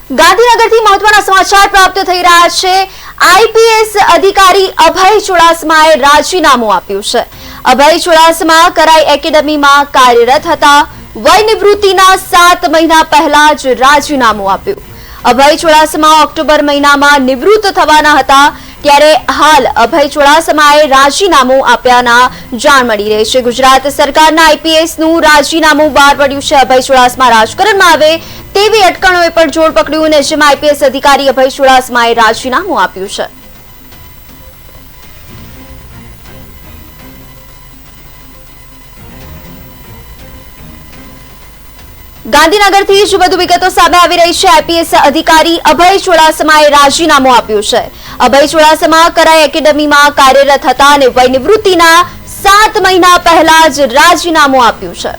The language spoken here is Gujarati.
ગાંધીનગરથી મહત્વના સમાચાર પ્રાપ્ત થઈ રહ્યા છે। આઈપીએસ અધિકારી અભય ચુડાસમાએ રાજીનામું આપ્યું છે। અભય ચુડાસમા કરાઈ એકેડમીમાં કાર્યરત હતા। વય નિવૃત્તિના 7 મહિના પહેલા જ રાજીનામું આપ્યું। અભય ચુડાસમા ઓક્ટોબર મહિનામાં નિવૃત્ત થવાના હતા, ત્યારે હાલ અભય ચુડાસમાએ રાજીનામું આપ્યાના જાણ મળી રહી છે। ગુજરાત સરકારના આઈપીએસનું રાજીનામું બહાર પડ્યું છે। અભય ચુડાસમા રાજકારણમાં આવે તેવી અટકળોએ પણ જોર પકડ્યું અને જેમાં આઈપીએસ અધિકારી અભય ચુડાસમાએ રાજીનામું આપ્યું છે। ગાંધીનગરથી જ વધુ વિગતો સામે આવી રહી છે। આઈપીએસ અધિકારી અભય ચુડાસમાએ રાજીનામું આપ્યું છે। અભય ચુડાસમા કરાઈ એકેડમીમાં કાર્યરત હતા અને વય નિવૃત્તિના 7 મહિના પહેલા જ રાજીનામું આપ્યું છે।